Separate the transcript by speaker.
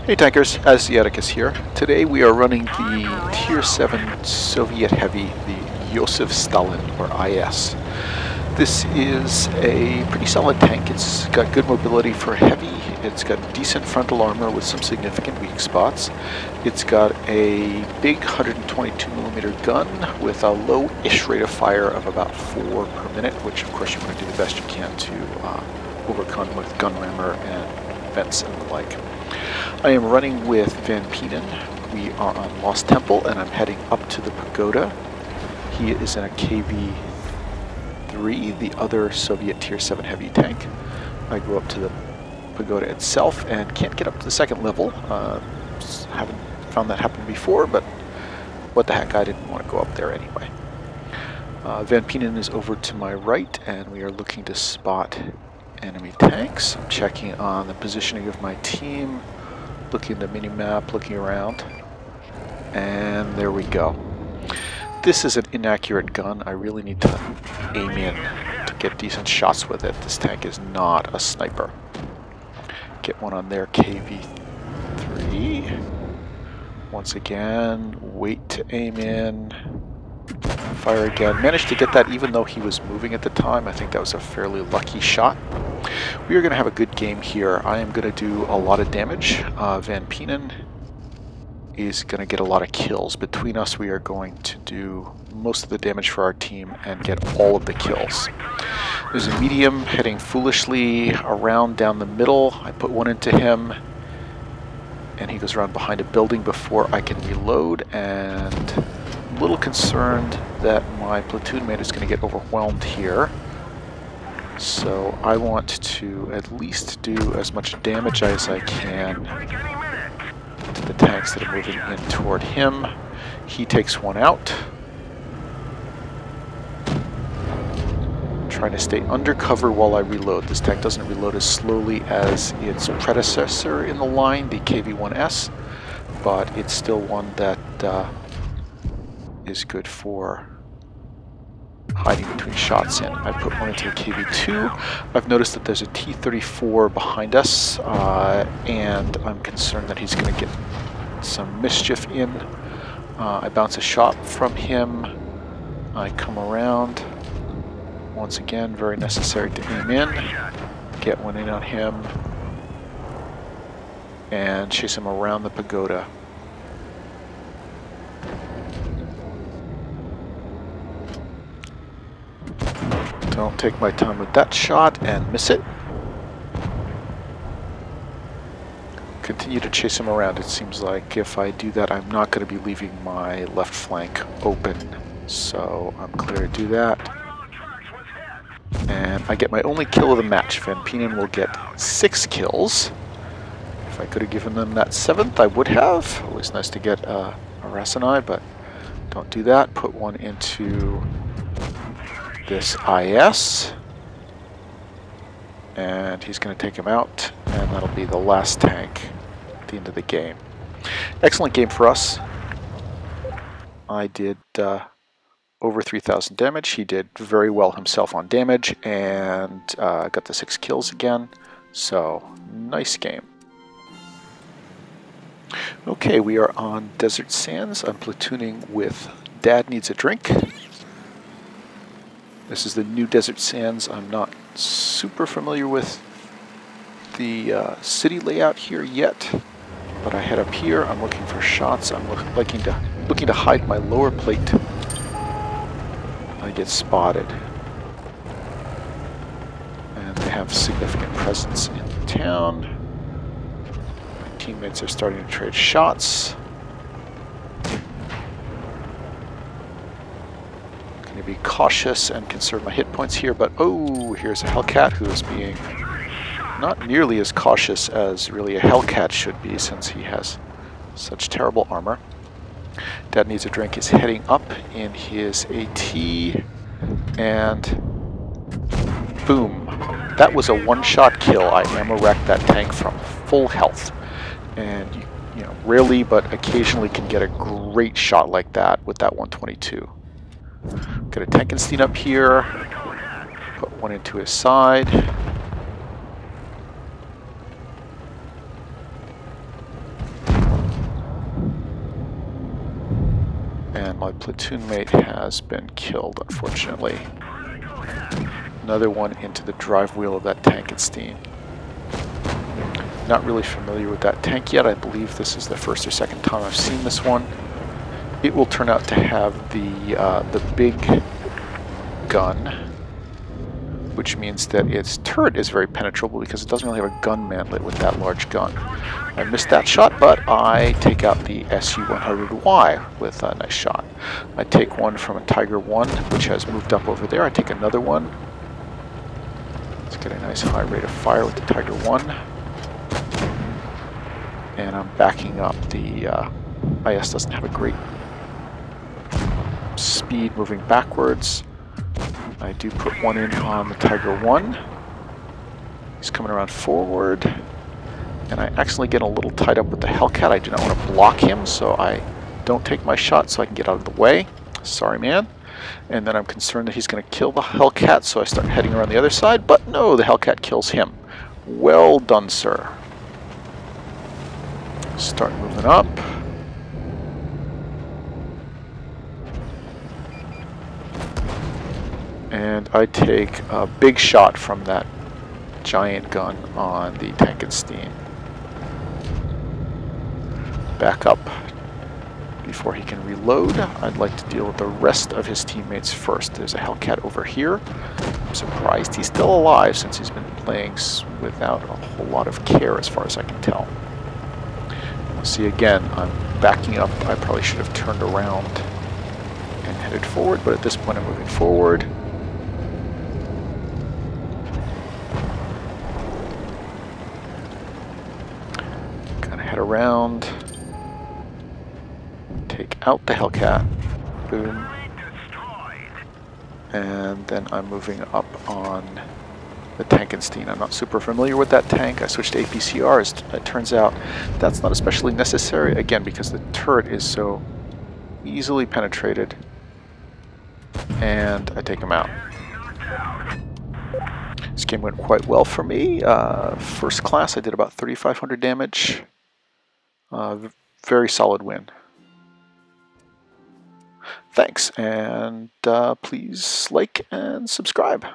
Speaker 1: Hey tankers, Asiaticus here. Today we are running the Tier 7 Soviet Heavy, the Joseph Stalin, or IS. This is a pretty solid tank. It's got good mobility for heavy, it's got decent frontal armor with some significant weak spots. It's got a big 122mm gun with a low-ish rate of fire of about 4 per minute, which of course you want to do the best you can to overcome with gun rammer and vents and the like. I am running with Van Peenen. We are on Lost Temple, and I'm heading up to the pagoda. He is in a KV-3, the other Soviet Tier 7 heavy tank. I go up to the pagoda itself and can't get up to the second level. Haven't found that happen before, but what the heck, I didn't want to go up there anyway. Van Peenen is over to my right, and we are looking to spot enemy tanks. I'm checking on the positioning of my team, looking at the mini-map, looking around, and there we go. This is an inaccurate gun. I really need to aim in to get decent shots with it. This tank is not a sniper. Get one on their KV-3. Once again, wait to aim in. Fire again. Managed to get that even though he was moving at the time. I think that was a fairly lucky shot. We are going to have a good game here. I am going to do a lot of damage. Van Peenen is going to get a lot of kills. Between us, we are going to do most of the damage for our team and get all of the kills. There's a medium heading foolishly around down the middle. I put one into him, and he goes around behind a building before I can reload, and I'm a little concerned that my platoon mate is going to get overwhelmed here. So I want to at least do as much damage as I can to the tanks that are moving in toward him. He takes one out. I'm trying to stay undercover while I reload. This tank doesn't reload as slowly as its predecessor in the line, the KV-1S, but it's still one that is good for hiding between shots in. I put one into the KV-2. I've noticed that there's a T-34 behind us, and I'm concerned that he's going to get some mischief in. I bounce a shot from him. I come around. Once again, very necessary to aim in. Get one in on him. And chase him around the pagoda. Don't take my time with that shot and miss it. Continue to chase him around. It seems like if I do that, I'm not going to be leaving my left flank open. So I'm clear to do that. And I get my only kill of the match. Van Peenen will get 6 kills. If I could have given them that 7th, I would have. Always nice to get a Rasenai, but don't do that. Put one into this IS, and he's going to take him out, and that'll be the last tank at the end of the game. Excellent game for us. I did over 3,000 damage. He did very well himself on damage, and got the 6 kills again, so nice game. Okay, we are on Desert Sands. I'm platooning with Dad Needs a Drink. This is the new Desert Sands. I'm not super familiar with the city layout here yet, but I head up here. I'm looking for shots. I'm looking to hide my lower plate. I get spotted, and they have significant presence in town. My teammates are starting to trade shots. To be cautious and conserve my hit points here, but oh, here's a Hellcat who is being not nearly as cautious as really a Hellcat should be, since he has such terrible armor. Dad Needs a Drink is heading up in his AT, and boom. That was a one-shot kill. I ammo-wrecked that tank from full health, and you know, rarely but occasionally can get a great shot like that with that 122. Got a Tankenstein up here, put one into his side. My platoon mate has been killed, unfortunately. Another one into the drive wheel of that Tankenstein. Not really familiar with that tank yet. I believe this is the first or second time I've seen this one. It will turn out to have the big gun, which means that its turret is very penetrable because it doesn't really have a gun manlet with that large gun. I missed that shot, but I take out the SU-100Y with a nice shot. I take one from a Tiger 1, which has moved up over there. I take another one. Let's get a nice high rate of fire with the Tiger 1. And I'm backing up. The IS doesn't have a great speed moving backwards. I do put one in on the Tiger 1. He's coming around forward. And I accidentally get a little tied up with the Hellcat. I do not want to block him, so I don't take my shot so I can get out of the way. Sorry, man. And then I'm concerned that he's going to kill the Hellcat, so I start heading around the other side. But no, the Hellcat kills him. Well done, sir. Start moving up. And I take a big shot from that giant gun on the Tankenstein. Back up before he can reload. I'd like to deal with the rest of his teammates first. There's a Hellcat over here. I'm surprised he's still alive since he's been playing without a whole lot of care as far as I can tell. See, again, I'm backing up. I probably should have turned around and headed forward, but at this point I'm moving forward. Gonna head around, take out the Hellcat, boom, and then I'm moving up on the Tankenstein. I'm not super familiar with that tank. I switched to APCRs. It turns out that's not especially necessary, again, because the turret is so easily penetrated. And I take him out. This game went quite well for me. First class, I did about 3,500 damage. Very solid win. Thanks, and please like and subscribe.